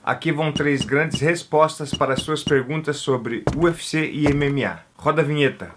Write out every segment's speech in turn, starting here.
Aqui vão 3 grandes respostas para as suas perguntas sobre UFC e MMA. Roda a vinheta.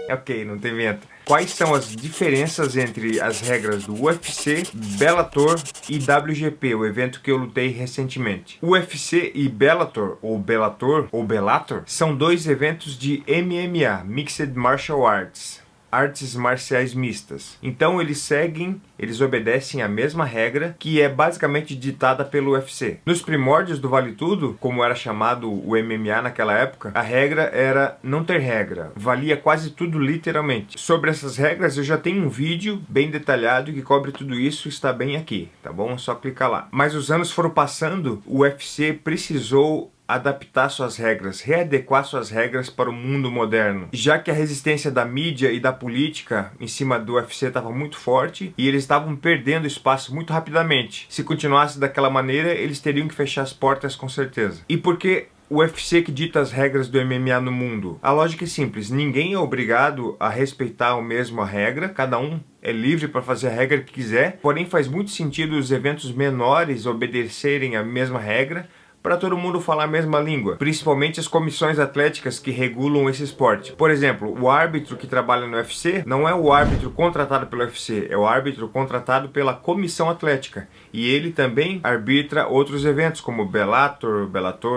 Ok, não tem vinheta. Quais são as diferenças entre as regras do UFC, Bellator e WGP, o evento que eu lutei recentemente? UFC e Bellator, ou Bellator, são 2 eventos de MMA, Mixed Martial Arts. Artes marciais mistas. Então eles obedecem a mesma regra que é basicamente ditada pelo UFC. Nos primórdios do Vale Tudo, como era chamado o MMA naquela época, a regra era não ter regra. Valia quase tudo literalmente. Sobre essas regras eu já tenho um vídeo bem detalhado que cobre tudo isso, está bem aqui, tá bom? É só clicar lá. Mas os anos foram passando, o UFC precisou adaptar suas regras, readequar suas regras para o mundo moderno, já que a resistência da mídia e da política em cima do UFC estava muito forte e eles estavam perdendo espaço muito rapidamente. Se continuasse daquela maneira, eles teriam que fechar as portas com certeza. E por que o UFC que dita as regras do MMA no mundo? A lógica é simples, ninguém é obrigado a respeitar a mesma regra, cada um é livre para fazer a regra que quiser, porém faz muito sentido os eventos menores obedecerem a mesma regra, para todo mundo falar a mesma língua, principalmente as comissões atléticas que regulam esse esporte. Por exemplo, o árbitro que trabalha no UFC não é o árbitro contratado pelo UFC, é o árbitro contratado pela comissão atlética. E ele também arbitra outros eventos, como Bellator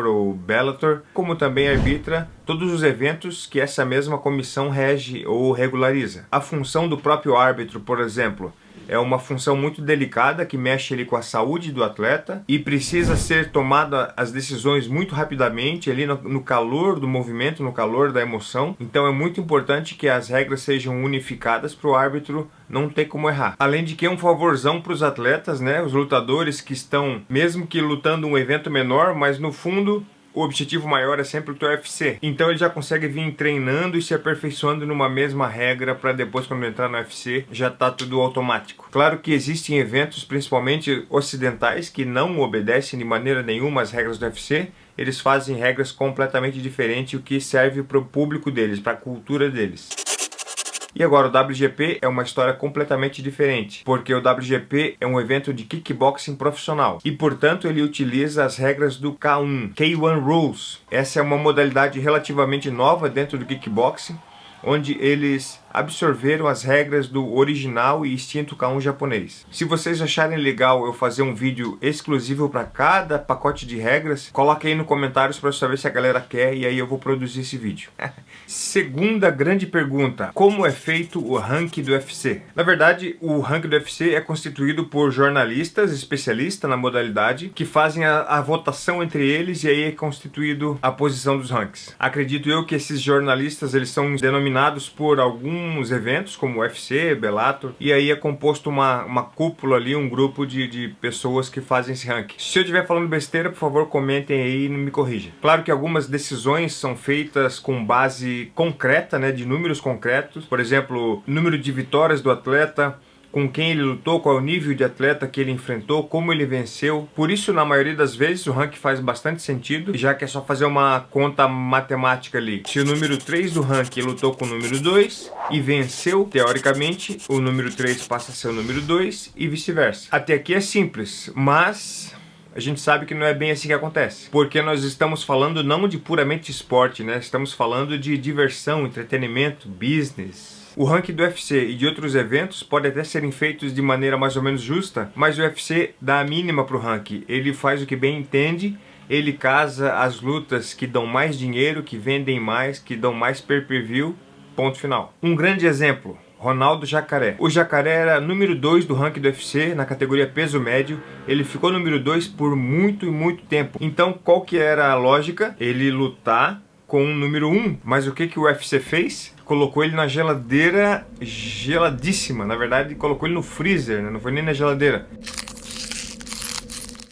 ou Bellator, como também arbitra todos os eventos que essa mesma comissão rege ou regulariza. A função do próprio árbitro, por exemplo, é uma função muito delicada que mexe ali com a saúde do atleta e precisa ser tomada as decisões muito rapidamente ali no calor do movimento, no calor da emoção. Então é muito importante que as regras sejam unificadas para o árbitro não ter como errar. Além de que é um favorzão para os atletas, né? Os lutadores que estão, mesmo que lutando um evento menor, mas no fundo o objetivo maior é sempre o teu UFC. Então ele já consegue vir treinando e se aperfeiçoando numa mesma regra para depois, quando entrar no UFC, já tá tudo automático. Claro que existem eventos, principalmente ocidentais, que não obedecem de maneira nenhuma as regras do UFC. Eles fazem regras completamente diferentes, o que serve para o público deles, para a cultura deles. E agora o WGP é uma história completamente diferente, porque o WGP é um evento de kickboxing profissional e, portanto, ele utiliza as regras do K1 Rules. Essa é uma modalidade relativamente nova dentro do kickboxing, onde eles absorveram as regras do original e extinto K1 japonês. Se vocês acharem legal eu fazer um vídeo exclusivo para cada pacote de regras, coloque aí nos comentários para eu saber se a galera quer e aí eu vou produzir esse vídeo. Segunda grande pergunta: como é feito o ranking do UFC? Na verdade, o ranking do UFC é constituído por jornalistas especialistas na modalidade que fazem a votação entre eles e aí é constituído a posição dos rankings. Acredito eu que esses jornalistas eles são denominados por alguns eventos como UFC, Bellator, e aí é composto uma cúpula ali, um grupo de pessoas que fazem esse ranking. Se eu estiver falando besteira, por favor comentem aí e me corrijam. Claro que algumas decisões são feitas com base concreta, né, de números concretos, por exemplo, número de vitórias do atleta, com quem ele lutou, qual é o nível de atleta que ele enfrentou, como ele venceu. Por isso, na maioria das vezes, o ranking faz bastante sentido, já que é só fazer uma conta matemática ali. Se o número 3 do ranking lutou com o número 2 e venceu, teoricamente, o número 3 passa a ser o número 2 e vice-versa. Até aqui é simples, mas a gente sabe que não é bem assim que acontece, porque nós estamos falando não de puramente esporte, né? Estamos falando de diversão, entretenimento, business. O ranking do UFC e de outros eventos pode até serem feitos de maneira mais ou menos justa, mas o UFC dá a mínima para o ranking. Ele faz o que bem entende, ele casa as lutas que dão mais dinheiro, que vendem mais, que dão mais pay-per-view, ponto final. Um grande exemplo: Ronaldo Jacaré. O Jacaré era número 2 do ranking do UFC na categoria peso médio. Ele ficou número 2 por muito e muito tempo. Então qual que era a lógica? Ele lutar com o número 1. Mas o que o UFC fez? Colocou ele na geladeira geladíssima. Na verdade, colocou ele no freezer, né? Não foi nem na geladeira.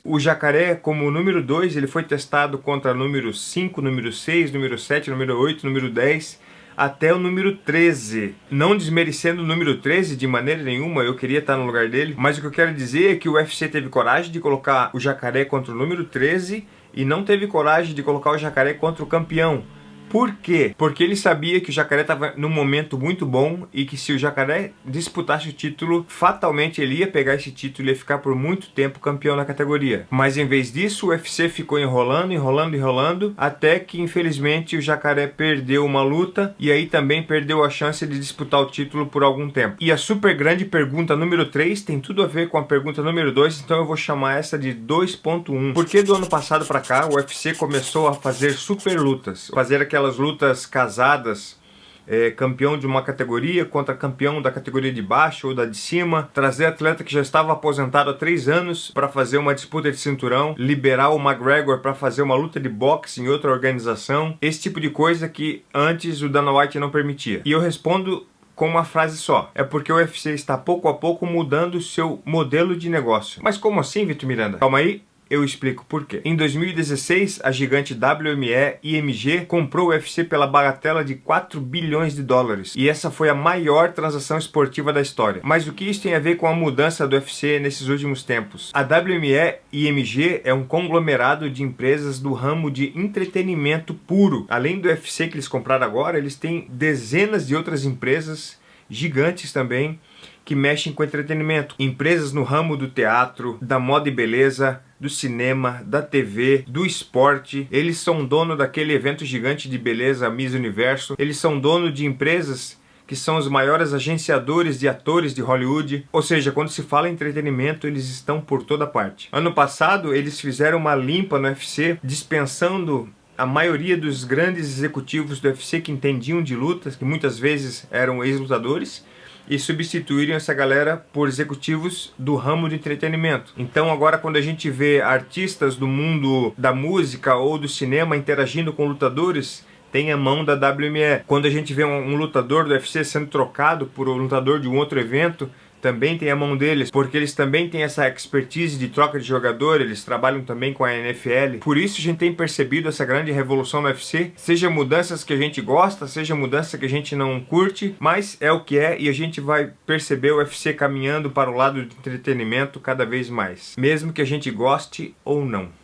O Jacaré, como número 2, ele foi testado contra número 5, número 6, número 7, número 8, número 10, até o número 13. Não desmerecendo o número 13 de maneira nenhuma, eu queria estar no lugar dele, mas o que eu quero dizer é que o UFC teve coragem de colocar o Jacaré contra o número 13 e não teve coragem de colocar o Jacaré contra o campeão. Por quê? Porque ele sabia que o Jacaré estava num momento muito bom e que se o Jacaré disputasse o título, fatalmente ele ia pegar esse título e ia ficar por muito tempo campeão na categoria. Mas em vez disso, o UFC ficou enrolando, até que infelizmente o Jacaré perdeu uma luta e aí também perdeu a chance de disputar o título por algum tempo. E a super grande pergunta número 3 tem tudo a ver com a pergunta número 2, então eu vou chamar essa de 2.1. Porque do ano passado para cá, o UFC começou a fazer super lutas, fazer aquelas lutas casadas, campeão de uma categoria contra campeão da categoria de baixo ou da de cima, trazer atleta que já estava aposentado há 3 anos para fazer uma disputa de cinturão, liberar o McGregor para fazer uma luta de boxe em outra organização, esse tipo de coisa que antes o Dana White não permitia. E eu respondo com uma frase só: é porque o UFC está pouco a pouco mudando o seu modelo de negócio. Mas como assim, Vitor Miranda? Calma aí, eu explico por quê. Em 2016, a gigante WME-IMG comprou o UFC pela bagatela de 4 bilhões de dólares. E essa foi a maior transação esportiva da história. Mas o que isso tem a ver com a mudança do UFC nesses últimos tempos? A WME-IMG é um conglomerado de empresas do ramo de entretenimento puro. Além do UFC que eles compraram agora, eles têm dezenas de outras empresas gigantes também que mexem com entretenimento. Empresas no ramo do teatro, da moda e beleza, do cinema, da TV, do esporte. Eles são dono daquele evento gigante de beleza, Miss Universo. Eles são dono de empresas que são os maiores agenciadores de atores de Hollywood. Ou seja, quando se fala em entretenimento, eles estão por toda parte. Ano passado, eles fizeram uma limpa no UFC, dispensando a maioria dos grandes executivos do UFC que entendiam de lutas, que muitas vezes eram ex-lutadores, e substituírem essa galera por executivos do ramo de entretenimento. Então agora quando a gente vê artistas do mundo da música ou do cinema interagindo com lutadores, tem a mão da WME. Quando a gente vê um lutador do UFC sendo trocado por um lutador de um outro evento, também tem a mão deles, porque eles também têm essa expertise de troca de jogador, eles trabalham também com a NFL. Por isso a gente tem percebido essa grande revolução no UFC, seja mudanças que a gente gosta, seja mudança que a gente não curte, mas é o que é e a gente vai perceber o UFC caminhando para o lado do entretenimento cada vez mais, mesmo que a gente goste ou não.